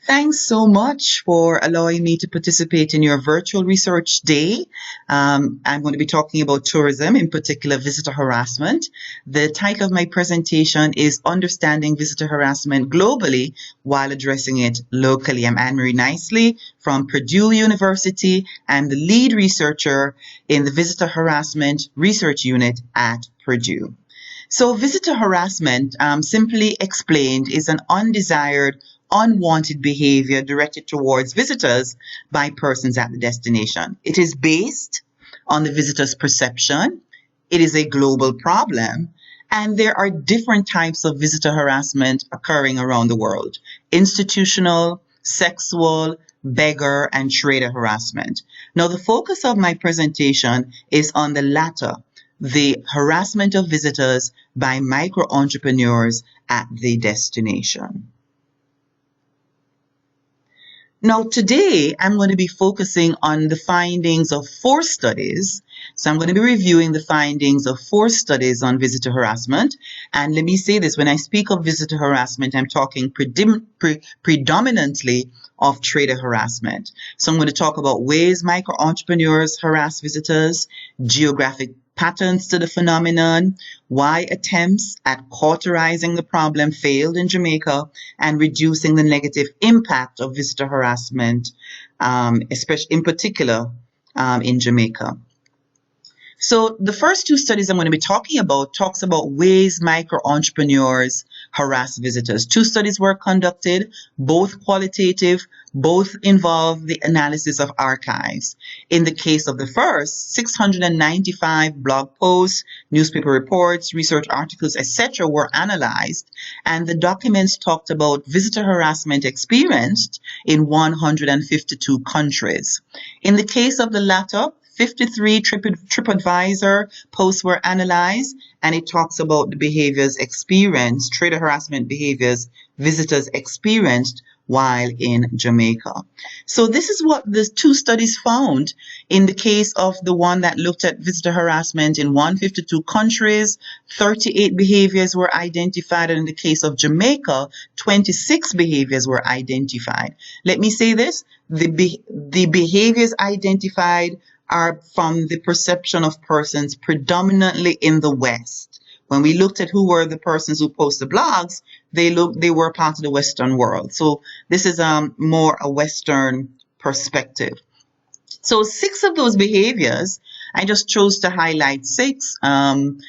Thanks so much for allowing me to participate in your virtual research day. I'm going to be talking about tourism, in particular visitor harassment. The title of my presentation is Understanding Visitor Harassment Globally while Addressing It Locally. I'm Annmarie Nicely from Purdue University. I'm the lead researcher in the Visitor Harassment Research Unit at Purdue. So visitor harassment, simply explained, is an undesired, unwanted behavior directed towards visitors by persons at the destination. It is based on the visitor's perception. It is a global problem. And there are different types of visitor harassment occurring around the world: institutional, sexual, beggar, and trader harassment. Now, the focus of my presentation is on the latter, the harassment of visitors by micro entrepreneurs at the destination. Now, today I'm going to be focusing on the findings of 4 studies. So I'm going to be reviewing the findings of 4 studies on visitor harassment. And let me say this, when I speak of visitor harassment, I'm talking predominantly of trader harassment. So I'm going to talk about ways micro entrepreneurs harass visitors, geographic patterns to the phenomenon, why attempts at cauterizing the problem failed in Jamaica, and reducing the negative impact of visitor harassment, especially in particular in Jamaica. So the first 2 studies I'm going to be talking about talks about ways micro entrepreneurs harass visitors. 2 studies were conducted, both qualitative, both involve the analysis of archives. In the case of the first, 695 blog posts, newspaper reports, research articles, etc. were analyzed, and the documents talked about visitor harassment experienced in 152 countries. In the case of the latter, 53 TripAdvisor posts were analyzed, and it talks about the behaviors experienced, trader harassment behaviors visitors experienced while in Jamaica. So this is what the 2 studies found. In the case of the one that looked at visitor harassment in 152 countries, 38 behaviors were identified, and in the case of Jamaica, 26 behaviors were identified. Let me say this, the behaviors identified are from the perception of persons predominantly in the West. When we looked at who were the persons who posted blogs, they were part of the Western world. So this is more a Western perspective. So 6 of those behaviors, I just chose to highlight 6, and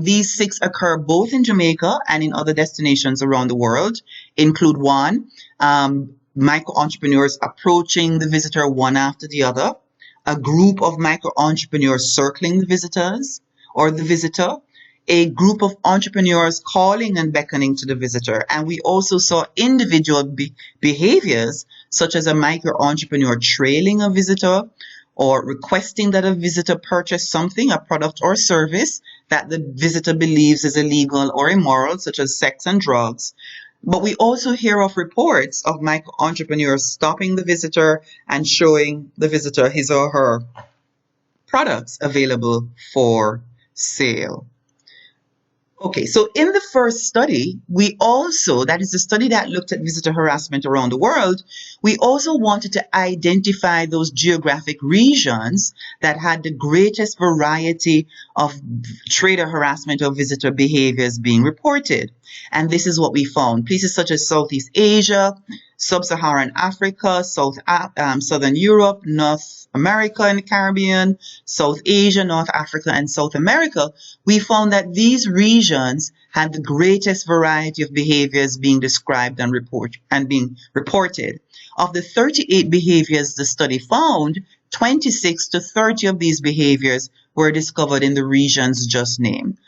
these 6 occur both in Jamaica and in other destinations around the world. Include 1, micro entrepreneurs approaching the visitor one after the other, a group of micro entrepreneurs circling the visitors or the visitor, a group of entrepreneurs calling and beckoning to the visitor. And we also saw individual behaviors, such as a micro entrepreneur trailing a visitor or requesting that a visitor purchase something, a product or service that the visitor believes is illegal or immoral, such as sex and drugs. But we also hear of reports of micro entrepreneurs stopping the visitor and showing the visitor his or her products available for sale. Okay, so in the first study, that is the study that looked at visitor harassment around the world, we also wanted to identify those geographic regions that had the greatest variety of trader harassment or visitor behaviors being reported. And this is what we found. Places such as Southeast Asia, Sub-Saharan Africa, Southern Europe, North America and the Caribbean, South Asia, North Africa, and South America, we found that these regions had the greatest variety of behaviors being described and being reported. Of the 38 behaviors the study found, 26 to 30 of these behaviors were discovered in the regions just named.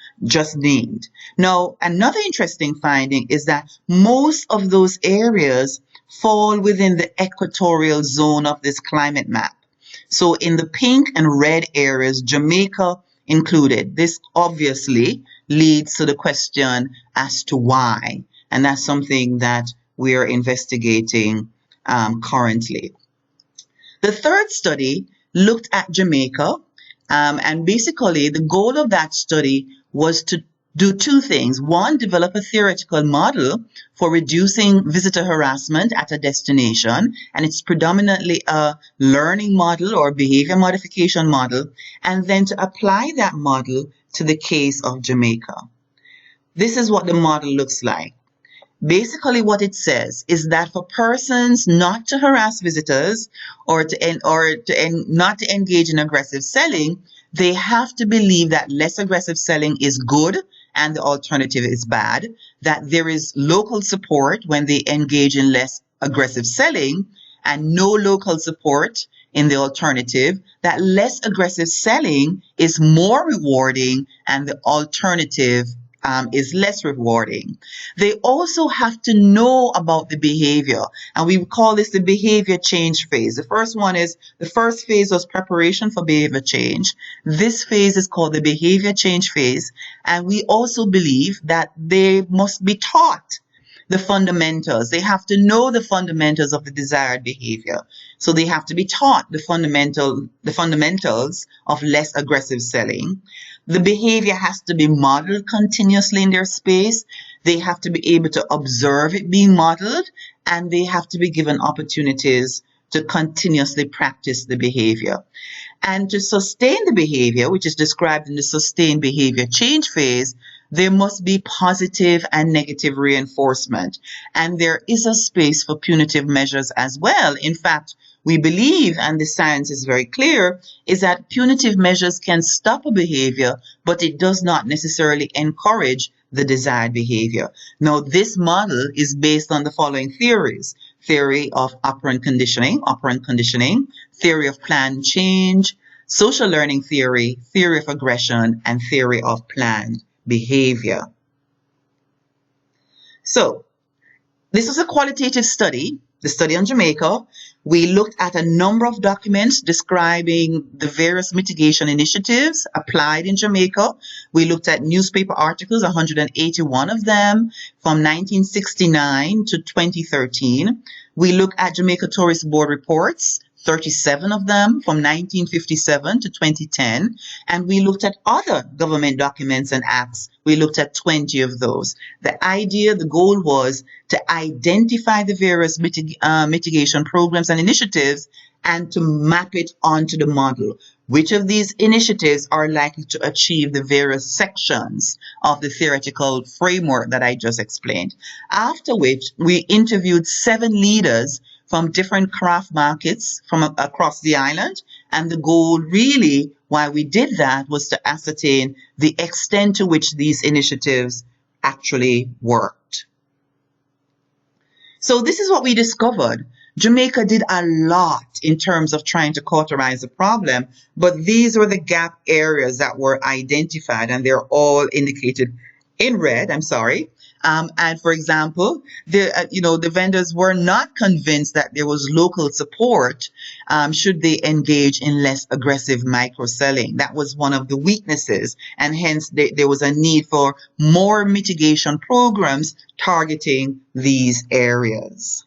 Now, another interesting finding is that most of those areas fall within the equatorial zone of this climate map. So in the pink and red areas, Jamaica included. This obviously leads to the question as to why, and that's something that we're investigating currently. The third study looked at Jamaica, and basically the goal of that study was to do two things. One, develop a theoretical model for reducing visitor harassment at a destination, and it's predominantly a learning model or behavior modification model, and then to apply that model to the case of Jamaica. This is what the model looks like. Basically, what it says is that for persons not to harass visitors or not to engage in aggressive selling, they have to believe that less aggressive selling is good and the alternative is bad, that there is local support when they engage in less aggressive selling and no local support in the alternative, that less aggressive selling is more rewarding and the alternative is less rewarding. They also have to know about the behavior, and we call this the behavior change phase. The first phase was preparation for behavior change. This phase is called the behavior change phase, and we also believe that they must be taught the fundamentals. They have to know the fundamentals of the desired behavior. So they have to be taught the fundamentals of less aggressive selling. The behavior has to be modeled continuously in their space. They have to be able to observe it being modeled, and they have to be given opportunities to continuously practice the behavior. And to sustain the behavior, which is described in the sustained behavior change phase, there must be positive and negative reinforcement. And there is a space for punitive measures as well. In fact, we believe, and the science is very clear, is that punitive measures can stop a behavior, but it does not necessarily encourage the desired behavior. Now, this model is based on the following theories: theory of operant conditioning, theory of planned change, social learning theory, theory of aggression, and theory of planned behavior. So, this was a qualitative study, the study on Jamaica. We looked at a number of documents describing the various mitigation initiatives applied in Jamaica. We looked at newspaper articles, 181 of them, from 1969 to 2013. We looked at Jamaica Tourist Board reports, 37 of them from 1957 to 2010, and we looked at other government documents and acts. We looked at 20 of those. The goal was to identify the various mitigation programs and initiatives and to map it onto the model. Which of these initiatives are likely to achieve the various sections of the theoretical framework that I just explained? After which, we interviewed 7 leaders from different craft markets from across the island. And the goal really, why we did that, was to ascertain the extent to which these initiatives actually worked. So this is what we discovered. Jamaica did a lot in terms of trying to cauterize the problem, but these were the gap areas that were identified, and they're all indicated in red. And for example, the vendors were not convinced that there was local support should they engage in less aggressive micro-selling. That was one of the weaknesses, and hence there was a need for more mitigation programs targeting these areas.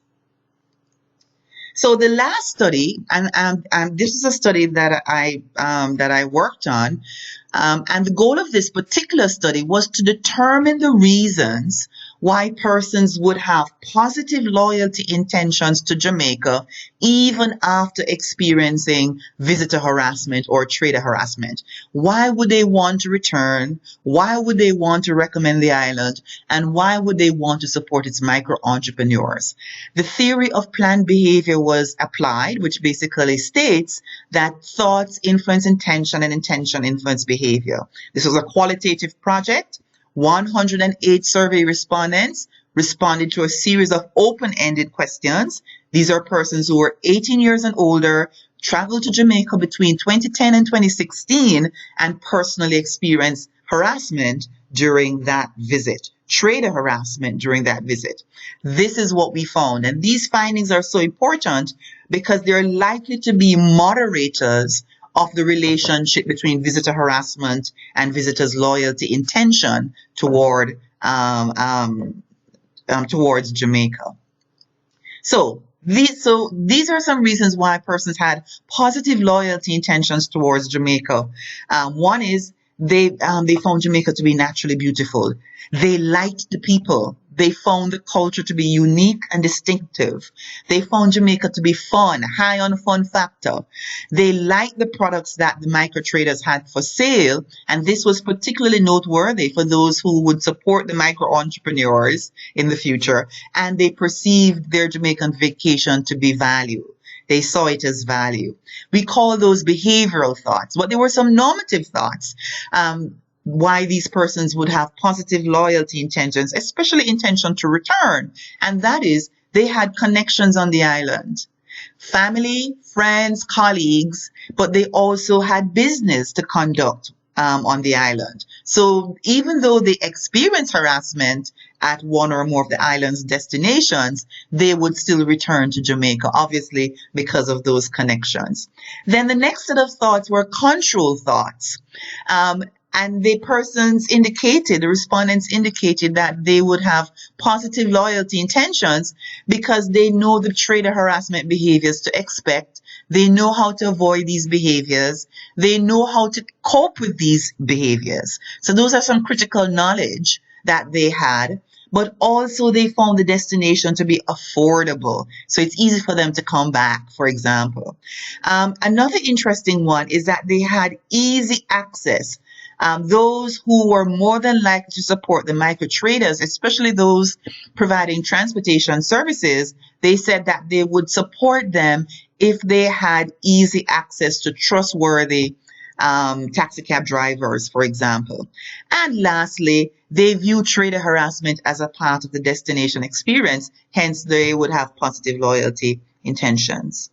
So the last study, and this is a study that I worked on, and the goal of this particular study was to determine the reasons why persons would have positive loyalty intentions to Jamaica even after experiencing visitor harassment or trader harassment. Why would they want to return? Why would they want to recommend the island? And why would they want to support its micro-entrepreneurs? The theory of planned behavior was applied, which basically states that thoughts influence intention and intention influence behavior. This was a qualitative project. 108 survey respondents responded to a series of open-ended questions. These are persons who were 18 years and older, traveled to Jamaica between 2010 and 2016, and personally experienced harassment during that visit, trader harassment during that visit. This is what we found, and these findings are so important because they're likely to be moderators of the relationship between visitor harassment and visitors' loyalty intention towards Jamaica. So these are some reasons why persons had positive loyalty intentions towards Jamaica. One is They found Jamaica to be naturally beautiful. They liked the people. They found the culture to be unique and distinctive. They found Jamaica to be fun, high on fun factor. They liked the products that the micro traders had for sale, and this was particularly noteworthy for those who would support the micro entrepreneurs in the future, and they perceived their Jamaican vacation to be value. They saw it as value. We call those behavioral thoughts, but there were some normative thoughts. Why these persons would have positive loyalty intentions, especially intention to return. And that is, they had connections on the island. Family, friends, colleagues, but they also had business to conduct on the island. So even though they experienced harassment at one or more of the island's destinations, they would still return to Jamaica, obviously because of those connections. Then the next set of thoughts were control thoughts. And the respondents indicated that they would have positive loyalty intentions because they know the trader harassment behaviors to expect. They know how to avoid these behaviors. They know how to cope with these behaviors. So those are some critical knowledge that they had. But also they found the destination to be affordable. So it's easy for them to come back, for example. Another interesting one is that they had easy access. Those who were more than likely to support the micro traders, especially those providing transportation services, they said that they would support them if they had easy access to trustworthy taxi cab drivers, for example. And lastly, they view trader harassment as a part of the destination experience, hence they would have positive loyalty intentions.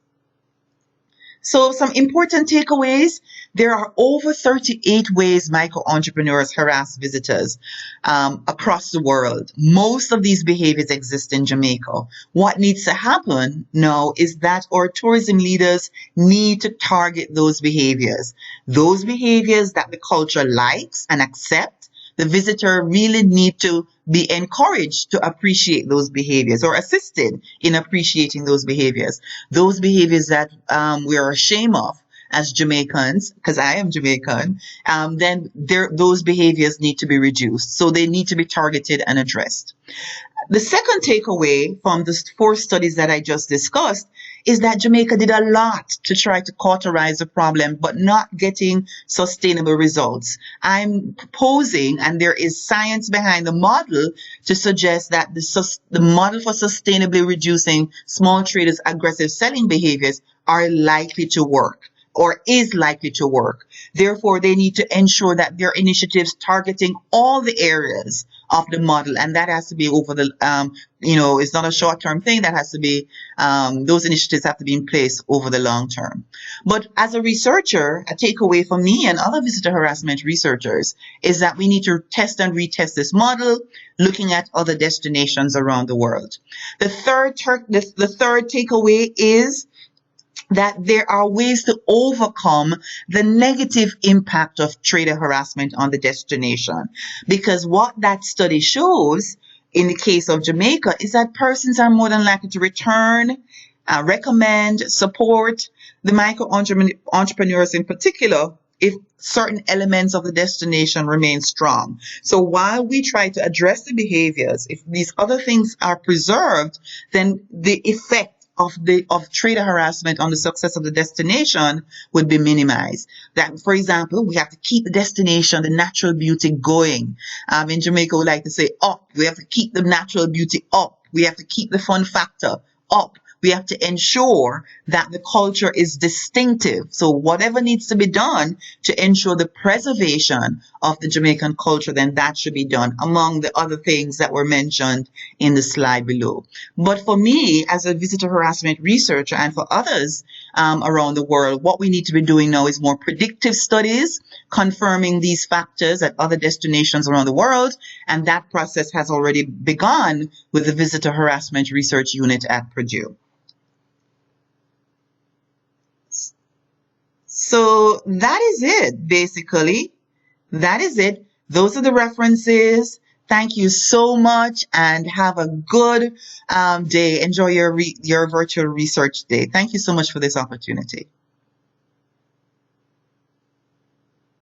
So some important takeaways. There are over 38 ways micro entrepreneurs harass visitors across the world. Most of these behaviors exist in Jamaica. What needs to happen now is that our tourism leaders need to target those behaviors that the culture likes and accepts. The visitor really need to be encouraged to appreciate those behaviors or assisted in appreciating those behaviors that we are ashamed of as Jamaicans, because I am Jamaican. Then those behaviors need to be reduced. So they need to be targeted and addressed. The second takeaway from the 4 studies that I just discussed is that Jamaica did a lot to try to cauterize the problem, but not getting sustainable results. I'm proposing, and there is science behind the model to suggest that the model for sustainably reducing small traders' aggressive selling behaviors are likely to work or is likely to work. Therefore, they need to ensure that their initiatives targeting all the areas of the model, and that has to be over the, it's not a short-term thing. That has to be, those initiatives have to be in place over the long term. But as a researcher, a takeaway for me and other visitor harassment researchers is that we need to test and retest this model, looking at other destinations around the world. The third takeaway is that there are ways to overcome the negative impact of trader harassment on the destination. Because what that study shows in the case of Jamaica is that persons are more than likely to return, recommend, support the micro entrepreneurs in particular if certain elements of the destination remain strong. So while we try to address the behaviors, if these other things are preserved, then the effect of trader harassment on the success of the destination would be minimized. That, for example, we have to keep the destination, the natural beauty going. In Jamaica, we like to say up. We have to keep the natural beauty up. We have to keep the fun factor up. We have to ensure that the culture is distinctive. So whatever needs to be done to ensure the preservation of the Jamaican culture, then that should be done, among the other things that were mentioned in the slide below. But for me, as a visitor harassment researcher, and for others around the world, what we need to be doing now is more predictive studies, confirming these factors at other destinations around the world. And that process has already begun with the Visitor Harassment Research Unit at Purdue. So that is it, basically. That is it. Those are the references. Thank you so much and have a good day. Enjoy your virtual research day. Thank you so much for this opportunity.